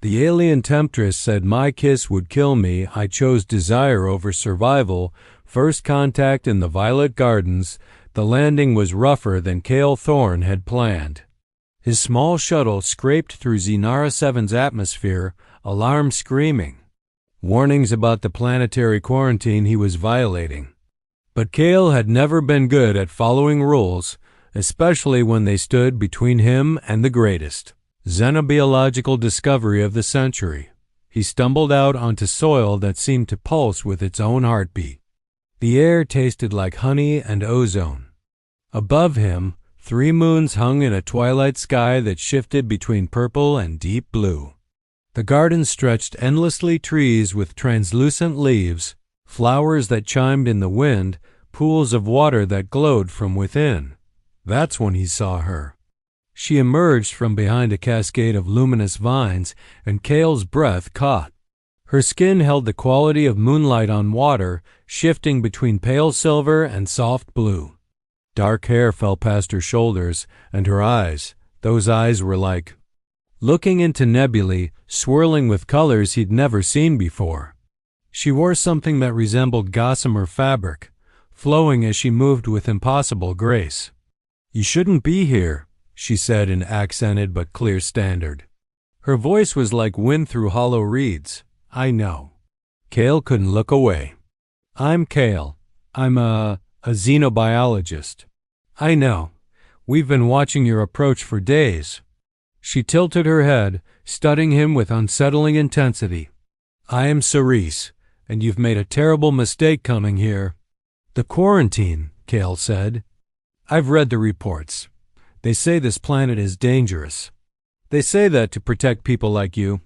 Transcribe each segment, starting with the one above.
The alien Temptress said my kiss would kill me. I chose desire over survival. First contact in the Violet Gardens. The landing was rougher than Cale Thorne had planned. His small shuttle scraped through Zenara 7's atmosphere, alarm screaming. Warnings about the planetary quarantine he was violating. But Cale had never been good at following rules, especially when they stood between him and the greatest xenobiological discovery of the century. He stumbled out onto soil that seemed to pulse with its own heartbeat. The air tasted like honey and ozone. Above him, 3 moons hung in a twilight sky that shifted between purple and deep blue. The garden stretched endlessly, trees with translucent leaves, flowers that chimed in the wind, pools of water that glowed from within. That's when he saw her. She emerged from behind a cascade of luminous vines, and Cale's breath caught. Her skin held the quality of moonlight on water, shifting between pale silver and soft blue. Dark hair fell past her shoulders, and her eyes, those eyes were like looking into nebulae, swirling with colors he'd never seen before. She wore something that resembled gossamer fabric, flowing as she moved with impossible grace. "You shouldn't be here," she said in accented but clear standard. Her voice was like wind through hollow reeds. "I know." Cale couldn't look away. "I'm Cale. I'm a xenobiologist." "I know. We've been watching your approach for days." She tilted her head, studying him with unsettling intensity. "I am Cerise, and you've made a terrible mistake coming here." "The quarantine," Cale said. "I've read the reports. They say this planet is dangerous. They say that to protect people like you."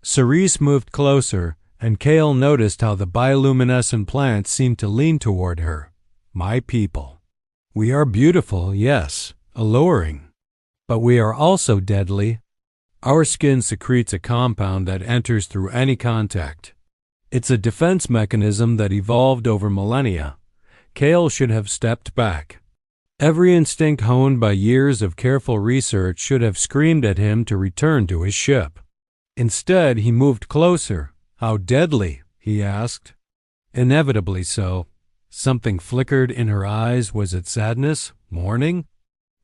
Cerise moved closer, and Cale noticed how the bioluminescent plants seemed to lean toward her. "My people. We are beautiful, yes, alluring. But we are also deadly. Our skin secretes a compound that enters through any contact. It's a defense mechanism that evolved over millennia." Cale should have stepped back. Every instinct honed by years of careful research should have screamed at him to return to his ship. Instead, he moved closer. "How deadly?" he asked. Inevitably so. Something flickered in her eyes. Was it sadness? Mourning?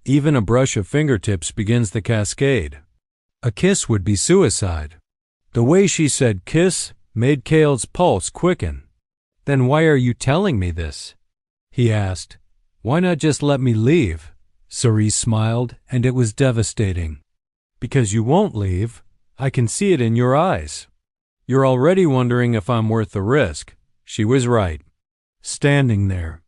Even a brush of fingertips begins the cascade. A kiss would be suicide. The way she said kiss made Cale's pulse quicken. "Then why are you telling me this?" he asked. "Why not just let me leave?" Cerise smiled, and it was devastating. "Because you won't leave. I can see it in your eyes. You're already wondering if I'm worth the risk." She was right. Standing there,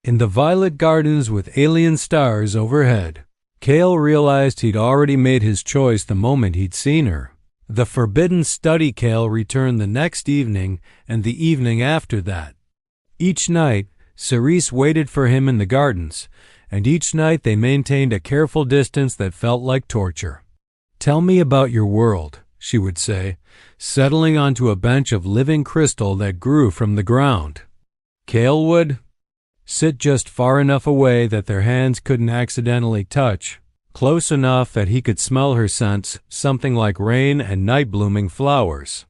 in the Violet Gardens with alien stars overhead, Cale realized he'd already made his choice the moment he'd seen her. The forbidden study Cale returned the next evening and the evening after that. Each night, Cerise waited for him in the gardens, and each night they maintained a careful distance that felt like torture. "Tell me about your world," she would say, settling onto a bench of living crystal that grew from the ground. Cale would sit just far enough away that their hands couldn't accidentally touch, close enough that he could smell her scents, something like rain and night-blooming flowers.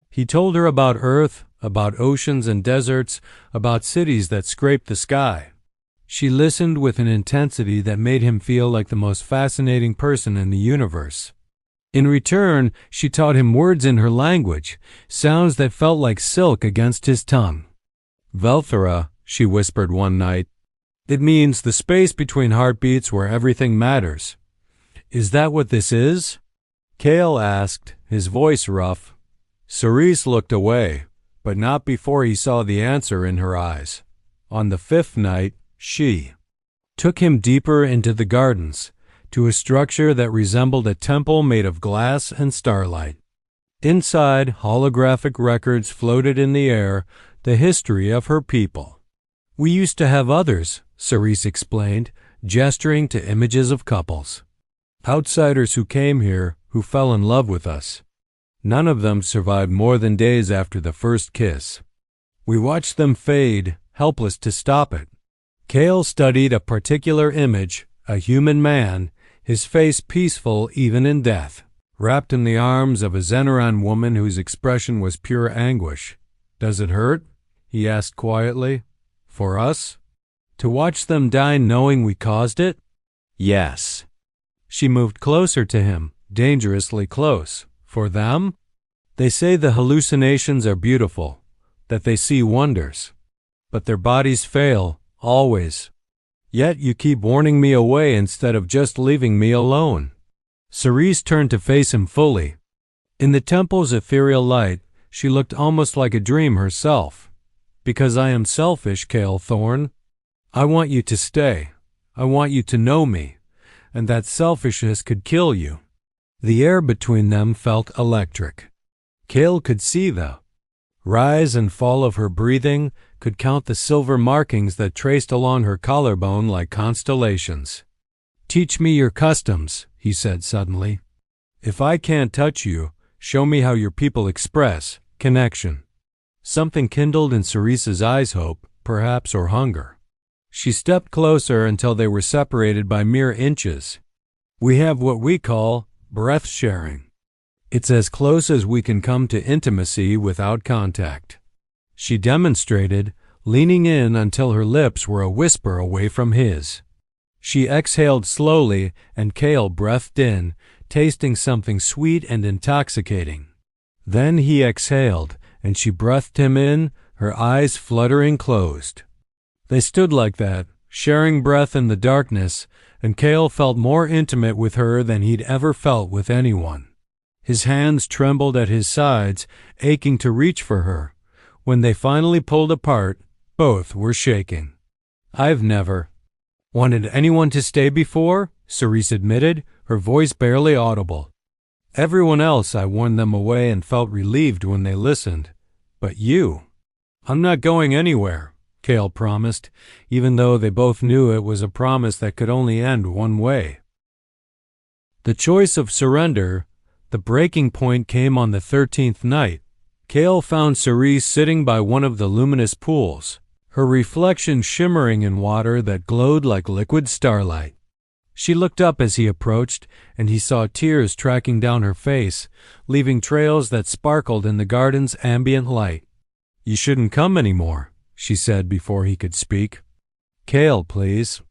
He told her about Earth, about oceans and deserts, about cities that scraped the sky. She listened with an intensity that made him feel like the most fascinating person in the universe. In return, she taught him words in her language, sounds that felt like silk against his tongue. "Velthera," she whispered one night. "It means the space between heartbeats where everything matters." "Is that what this is?" Cale asked, his voice rough. Cerise looked away, but not before he saw the answer in her eyes. On the 5th night, she took him deeper into the gardens, to a structure that resembled a temple made of glass and starlight. Inside, holographic records floated in the air, the history of her people. "We used to have others," Cerise explained, gesturing to images of couples. "Outsiders who came here, who fell in love with us. None of them survived more than days after the first kiss. We watched them fade, helpless to stop it." Cale studied a particular image, a human man, his face peaceful even in death. wrapped in the arms of a Zeneran woman whose expression was pure anguish. "Does it hurt?" he asked quietly. "For us? To watch them die knowing we caused it?" "Yes." She moved closer to him, dangerously close. "For them? They say the hallucinations are beautiful, that they see wonders. But their bodies fail, always. Yet you keep warning me away instead of just leaving me alone." Cerise turned to face him fully. In the temple's ethereal light, she looked almost like a dream herself. "Because I am selfish, Cale Thorne. I want you to stay. I want you to know me, and that selfishness could kill you." The air between them felt electric. Cale could see the rise and fall of her breathing, could count the silver markings that traced along her collarbone like constellations. "Teach me your customs," he said suddenly. "If I can't touch you, show me how your people express connection." Something kindled in Cerise's eyes, hope, perhaps, or hunger. She stepped closer until they were separated by mere inches. "We have what we call breath sharing. It's as close as we can come to intimacy without contact." She demonstrated, leaning in until her lips were a whisper away from his. She exhaled slowly, and Cale breathed in, tasting something sweet and intoxicating. Then he exhaled, and she breathed him in, her eyes fluttering closed. They stood like that, sharing breath in the darkness, and Cale felt more intimate with her than he'd ever felt with anyone. His hands trembled at his sides, aching to reach for her. When they finally pulled apart, both were shaking. "I've never wanted anyone to stay before," Cerise admitted, her voice barely audible. "Everyone else, I warned them away and felt relieved when they listened. But you—" "I'm not going anywhere," Cale promised, even though they both knew it was a promise that could only end one way. The choice of surrender, the breaking point, came on the 13th night. Cale found Cerise sitting by one of the luminous pools, her reflection shimmering in water that glowed like liquid starlight. She looked up as he approached, and he saw tears tracking down her face, leaving trails that sparkled in the garden's ambient light. "You shouldn't come anymore," she said before he could speak. "Cale, please.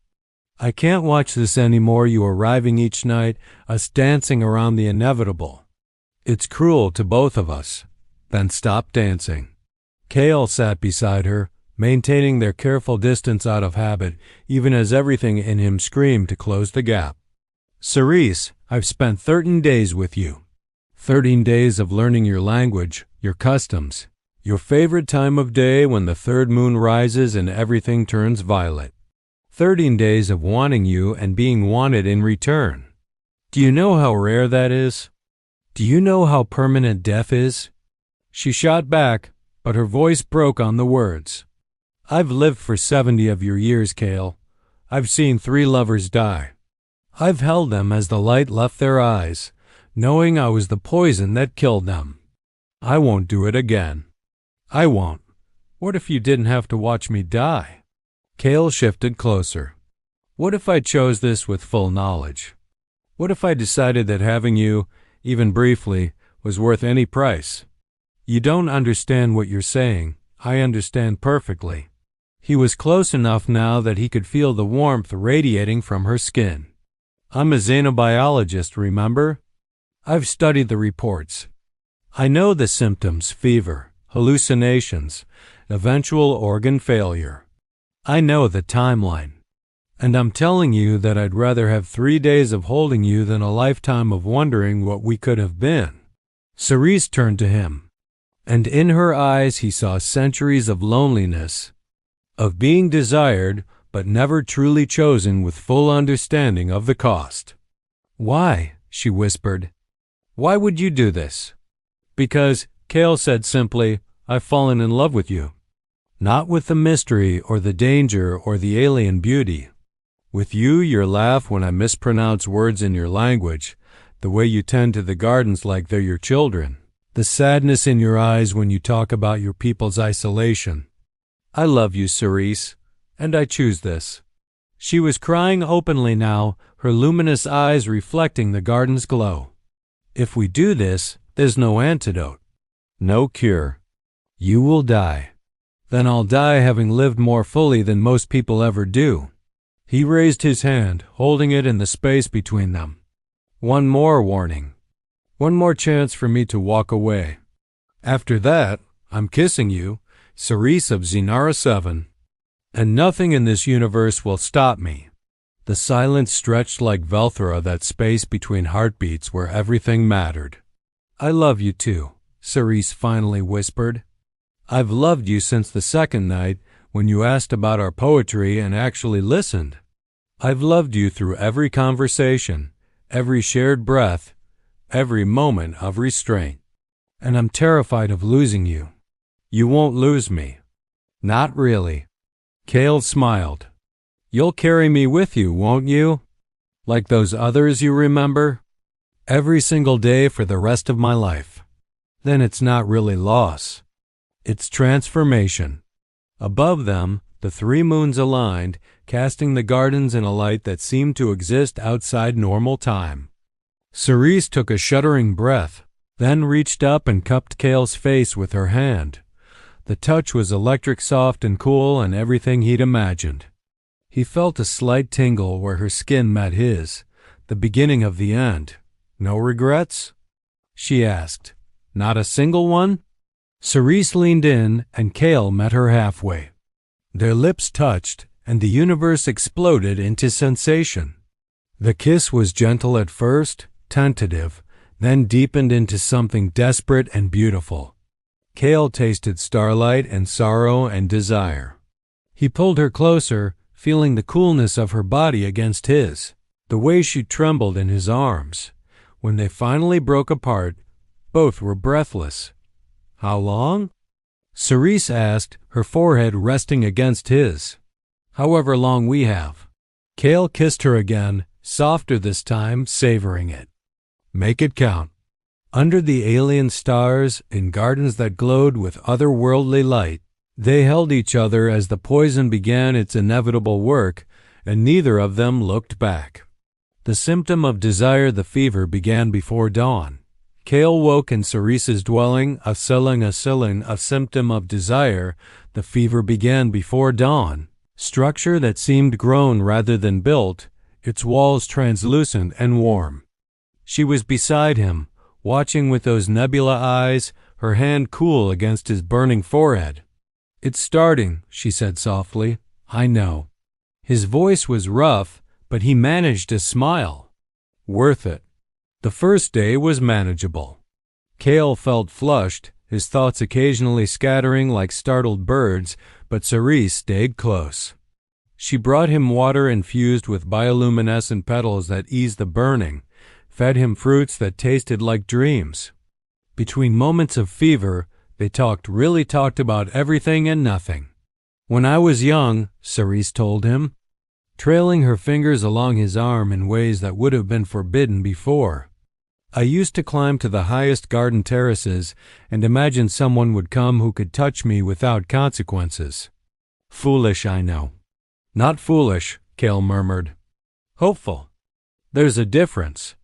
I can't watch this anymore, you arriving each night, us dancing around the inevitable. It's cruel to both of us." "Then stop dancing." Cale sat beside her, maintaining their careful distance out of habit, even as everything in him screamed to close the gap. "Cerise, I've spent 13 days with you. 13 days of learning your language, your customs, your favorite time of day when the third moon rises and everything turns violet. 13 days of wanting you and being wanted in return. Do you know how rare that is? Do you know how permanent death is?" She shot back, but her voice broke on the words. "I've lived for 70 of your years, Cale. I've seen 3 lovers die. I've held them as the light left their eyes, knowing I was the poison that killed them. I won't do it again. I won't. What if you didn't have to watch me die?" Cale shifted closer. "What if I chose this with full knowledge? What if I decided that having you, even briefly, was worth any price?" "You don't understand what you're saying. I understand perfectly." He was close enough now that he could feel the warmth radiating from her skin. "I'm a xenobiologist, remember? I've studied the reports. I know the symptoms: fever, hallucinations, eventual organ failure. I know the timeline. And I'm telling you that I'd rather have 3 days of holding you than a lifetime of wondering what we could have been." Cerise turned to him, and in her eyes he saw centuries of loneliness, of being desired but never truly chosen with full understanding of the cost. "Why?" she whispered. "Why would you do this?" "Because," Cale said simply, "I've fallen in love with you. Not with the mystery or the danger or the alien beauty. With you, your laugh when I mispronounce words in your language, the way you tend to the gardens like they're your children, the sadness in your eyes when you talk about your people's isolation. I love you, Cerise, and I choose this." She was crying openly now, her luminous eyes reflecting the garden's glow. If we do this, there's no antidote, no cure. You will die. Then I'll die having lived more fully than most people ever do." He raised his hand, holding it in the space between them. "One more warning. One more chance for me to walk away. After that, I'm kissing you, Cerise of Zenara 7. And nothing in this universe will stop me." The silence stretched like Velthra, that space between heartbeats where everything mattered. "I love you too," Cerise finally whispered. "I've loved you since the second night when you asked about our poetry and actually listened. I've loved you through every conversation, every shared breath, every moment of restraint. And I'm terrified of losing you." "You won't lose me." "Not really." Cale smiled. "You'll carry me with you, won't you? Like those others you remember? Every single day for the rest of my life. Then it's not really loss. It's transformation." Above them, the three moons aligned, casting the gardens in a light that seemed to exist outside normal time. Cerise took a shuddering breath, then reached up and cupped Cale's face with her hand. The touch was electric soft and cool and everything he'd imagined. He felt a slight tingle where her skin met his, the beginning of the end. "No regrets?" she asked. "Not a single one?" Cerise leaned in and Cale met her halfway. Their lips touched and the universe exploded into sensation. The kiss was gentle at first, tentative, then deepened into something desperate and beautiful. Cale tasted starlight and sorrow and desire. He pulled her closer, feeling the coolness of her body against his, the way she trembled in his arms. When they finally broke apart, both were breathless. "How long?" Cerise asked, her forehead resting against his. "However long we have." Cale kissed her again, softer this time, savoring it. "Make it count." Under the alien stars, in gardens that glowed with otherworldly light, they held each other as the poison began its inevitable work, and neither of them looked back. The symptom of desire, the fever, began before dawn. Cale woke in Cerise's dwelling, a symptom of desire. The fever began before dawn. Structure that seemed grown rather than built, its walls translucent and warm. She was beside him, watching with those nebula eyes, her hand cool against his burning forehead. "It's starting," she said softly. "I know." His voice was rough, but he managed to smile. "Worth it." The first day was manageable. Cale felt flushed, his thoughts occasionally scattering like startled birds, but Cerise stayed close. She brought him water infused with bioluminescent petals that eased the burning, fed him fruits that tasted like dreams. Between moments of fever, they really talked about everything and nothing. "When I was young," Cerise told him, trailing her fingers along his arm in ways that would have been forbidden before, "I used to climb to the highest garden terraces and imagine someone would come who could touch me without consequences. Foolish, I know." "Not foolish," Cale murmured. "Hopeful. There's a difference."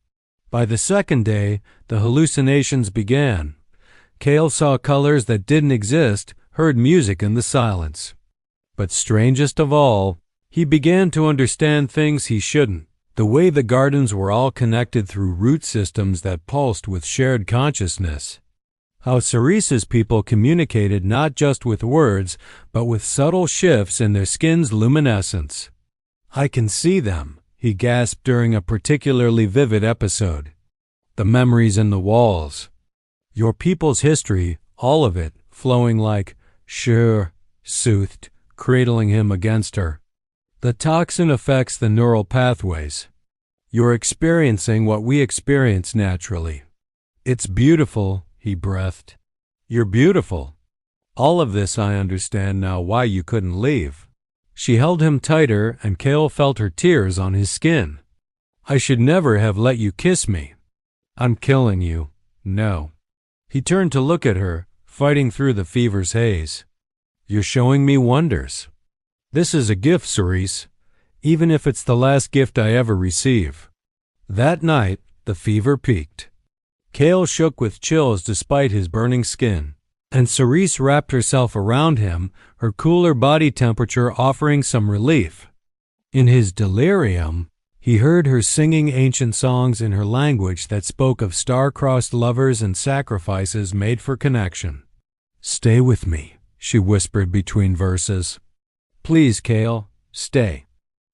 By the second day, the hallucinations began. Cale saw colors that didn't exist, heard music in the silence. But strangest of all, he began to understand things he shouldn't. The way the gardens were all connected through root systems that pulsed with shared consciousness. How Cerise's people communicated not just with words, but with subtle shifts in their skin's luminescence. "I can see them," he gasped during a particularly vivid episode. "The memories in the walls. Your people's history, all of it, flowing like sure," soothed, cradling him against her. "The toxin affects the neural pathways. You're experiencing what we experience naturally." "It's beautiful," he breathed. "You're beautiful. All of this I understand now why you couldn't leave." She held him tighter and Cale felt her tears on his skin. "I should never have let you kiss me. I'm killing you. No." He turned to look at her, fighting through the fever's haze. "You're showing me wonders. This is a gift, Cerise, even if it's the last gift I ever receive." That night, the fever peaked. Kale shook with chills despite his burning skin, and Cerise wrapped herself around him, her cooler body temperature offering some relief. In his delirium, he heard her singing ancient songs in her language that spoke of star-crossed lovers and sacrifices made for connection. "Stay with me," she whispered between verses. "Please, Kale, stay."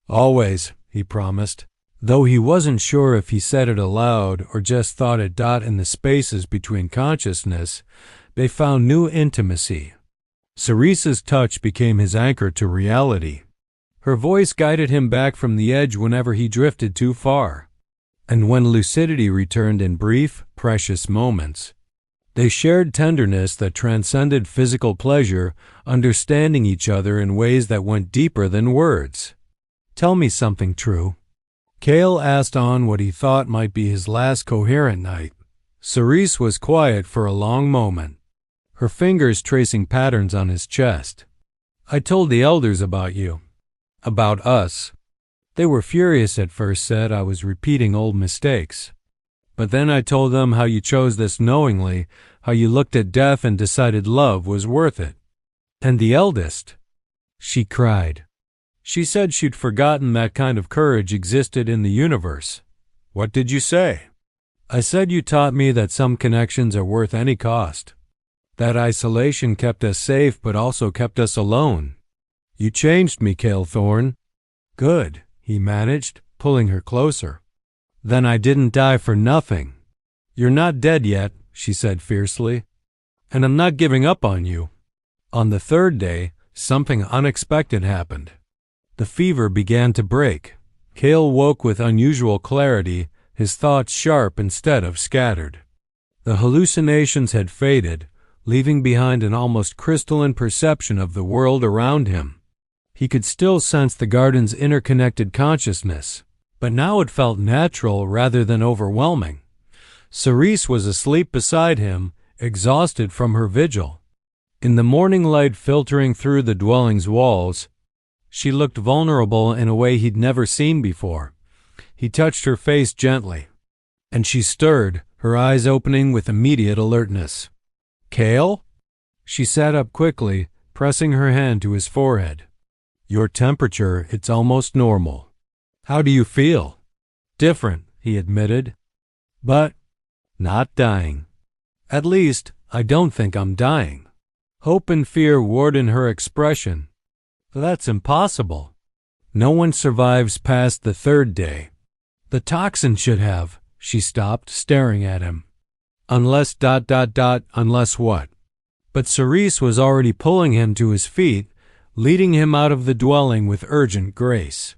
"Always," he promised, though he wasn't sure if he said it aloud or just thought it. In the spaces between consciousness, they found new intimacy. Cerise's touch became his anchor to reality. Her voice guided him back from the edge whenever he drifted too far. And when lucidity returned in brief, precious moments, they shared tenderness that transcended physical pleasure, understanding each other in ways that went deeper than words. "Tell me something true." Kale asked on what he thought might be his last coherent night. Cerise was quiet for a long moment, her fingers tracing patterns on his chest. "I told the elders about you. About us. They were furious at first, said I was repeating old mistakes. But then I told them how you chose this knowingly, how you looked at death and decided love was worth it. And the eldest," she cried. "She said she'd forgotten that kind of courage existed in the universe." "What did you say?" "I said you taught me that some connections are worth any cost. That isolation kept us safe but also kept us alone. You changed me, Kale Thorne." "Good," he managed, pulling her closer. "Then I didn't die for nothing." "You're not dead yet," she said fiercely. "And I'm not giving up on you." On the third day, something unexpected happened. The fever began to break. Kale woke with unusual clarity, his thoughts sharp instead of scattered. The hallucinations had faded, leaving behind an almost crystalline perception of the world around him. He could still sense the garden's interconnected consciousness, but now it felt natural rather than overwhelming. Cerise was asleep beside him, exhausted from her vigil. In the morning light filtering through the dwelling's walls, she looked vulnerable in a way he'd never seen before. He touched her face gently, and she stirred, her eyes opening with immediate alertness. "Kale?" She sat up quickly, pressing her hand to his forehead. "Your temperature, it's almost normal. How do you feel?" "Different," he admitted. "But not dying. At least, I don't think I'm dying." Hope and fear warred in her expression. "That's impossible. No one survives past the third day." "The toxin should have." She stopped, staring at him. "Unless ... unless what?" But Cerise was already pulling him to his feet, leading him out of the dwelling with urgent grace.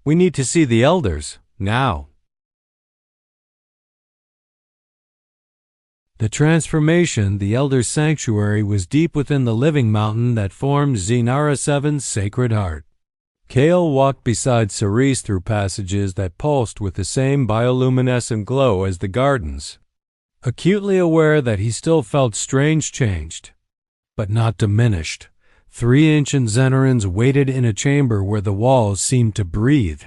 "We need to see the elders, now." The transformation, the Elder's sanctuary, was deep within the living mountain that formed Zenara 7's sacred heart. Kale walked beside Cerise through passages that pulsed with the same bioluminescent glow as the gardens, acutely aware that he still felt strange changed, but not diminished. 3 ancient Zenarans waited in a chamber where the walls seemed to breathe.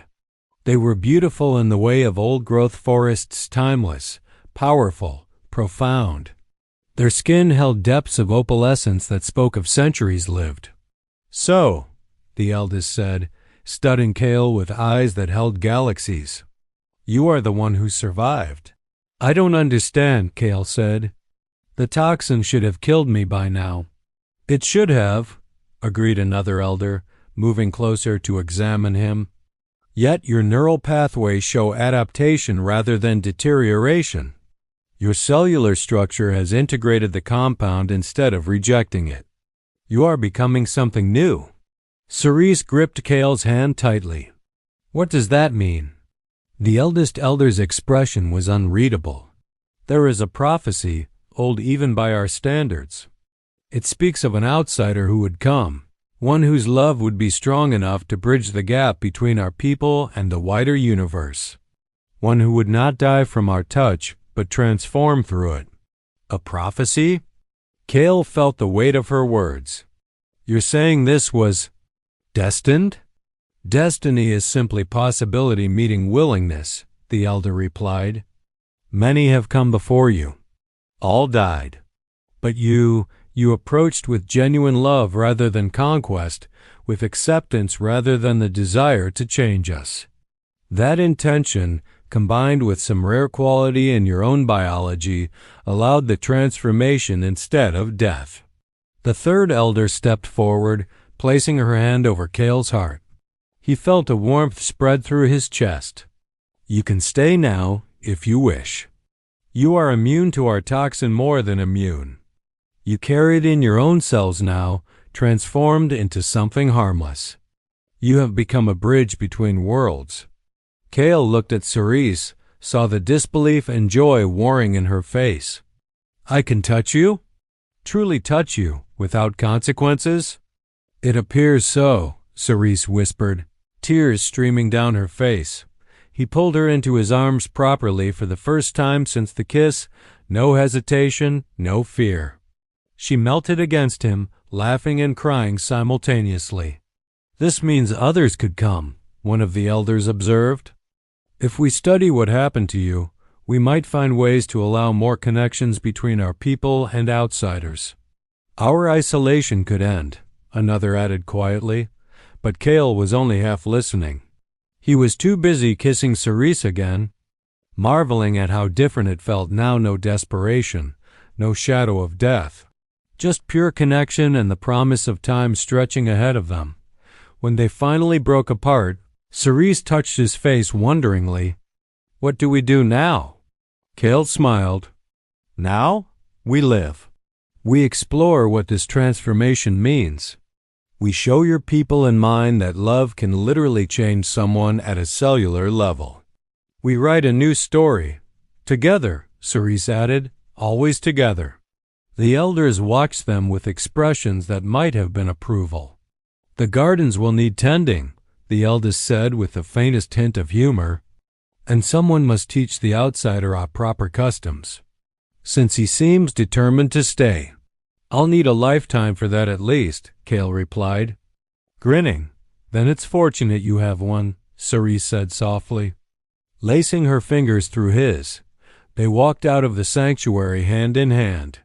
They were beautiful in the way of old-growth forests, timeless, powerful, profound. Their skin held depths of opalescence that spoke of centuries lived. "So," the eldest said, studying Kale with eyes that held galaxies, "you are the one who survived." "I don't understand," Kale said. "The toxin should have killed me by now." "It should have," agreed another elder, moving closer to examine him. "Yet your neural pathways show adaptation rather than deterioration. Your cellular structure has integrated the compound instead of rejecting it. You are becoming something new." Cerise gripped Kale's hand tightly. "What does that mean?" The eldest elder's expression was unreadable. "There is a prophecy, old even by our standards. It speaks of an outsider who would come, one whose love would be strong enough to bridge the gap between our people and the wider universe. One who would not die from our touch, but transform through it." "A prophecy?" Kale felt the weight of her words. "You're saying this was destined?" "Destiny is simply possibility meeting willingness," the elder replied. Many have come before you. All died. But you approached with genuine love rather than conquest, with acceptance rather than the desire to change us. That intention, combined with some rare quality in your own biology, allowed the transformation instead of death. The third elder stepped forward, placing her hand over Kale's heart. He felt a warmth spread through his chest. You can stay now, if you wish. You are immune to our toxin, more than immune. You carry it in your own cells now, transformed into something harmless. You have become a bridge between worlds. Kale looked at Cerise, saw the disbelief and joy warring in her face. I can touch you? Truly touch you, without consequences? It appears so, Cerise whispered, tears streaming down her face. He pulled her into his arms properly for the first time since the kiss, no hesitation, no fear. She melted against him, laughing and crying simultaneously. This means others could come, one of the elders observed. If we study what happened to you, we might find ways to allow more connections between our people and outsiders. Our isolation could end, another added quietly, but Kale was only half listening. He was too busy kissing Cerise again, marveling at how different it felt now. No desperation, no shadow of death. Just pure connection and the promise of time stretching ahead of them. When they finally broke apart, Cerise touched his face wonderingly. What do we do now? Kale smiled. Now, we live. We explore what this transformation means. We show your people and mine that love can literally change someone at a cellular level. We write a new story. Together, Cerise added, always together. The elders watched them with expressions that might have been approval. The gardens will need tending, the eldest said with the faintest hint of humor, and someone must teach the outsider our proper customs. Since he seems determined to stay. I'll need a lifetime for that at least, Kale replied. Grinning, then it's fortunate you have one, Cerise said softly. Lacing her fingers through his, they walked out of the sanctuary hand in hand,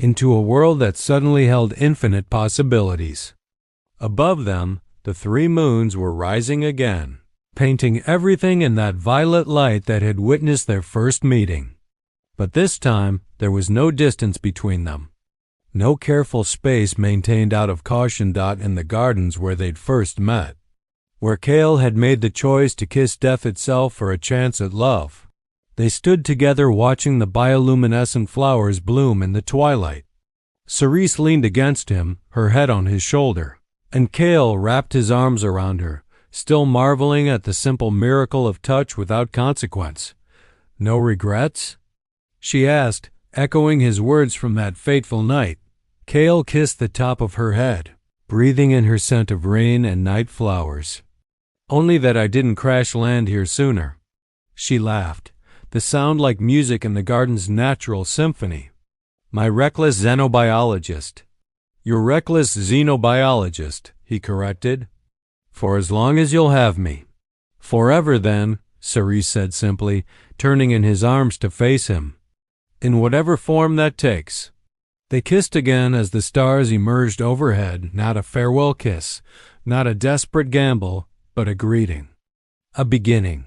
into a world that suddenly held infinite possibilities. Above them, the three moons were rising again, painting everything in that violet light that had witnessed their first meeting. But this time, there was no distance between them. No careful space maintained out of caution. In the gardens where they'd first met, where Kale had made the choice to kiss death itself for a chance at love. They stood together watching the bioluminescent flowers bloom in the twilight. Cerise leaned against him, her head on his shoulder, and Kale wrapped his arms around her, still marveling at the simple miracle of touch without consequence. No regrets? She asked, echoing his words from that fateful night. Kale kissed the top of her head, breathing in her scent of rain and night flowers. Only that I didn't crash land here sooner. She laughed, the sound like music in the garden's natural symphony. My reckless xenobiologist. Your reckless xenobiologist, he corrected. For as long as you'll have me. Forever then, Cerise said simply, turning in his arms to face him. In whatever form that takes. They kissed again as the stars emerged overhead, not a farewell kiss, not a desperate gamble, but a greeting. A beginning.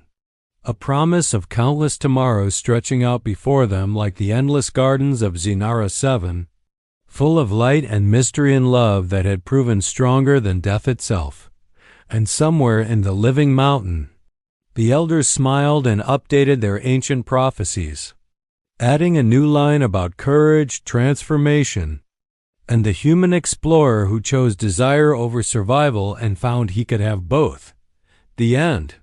A promise of countless tomorrows stretching out before them like the endless gardens of Zinara 7, full of light and mystery and love that had proven stronger than death itself. And somewhere in the living mountain, the elders smiled and updated their ancient prophecies, adding a new line about courage, transformation, and the human explorer who chose desire over survival and found he could have both. The end.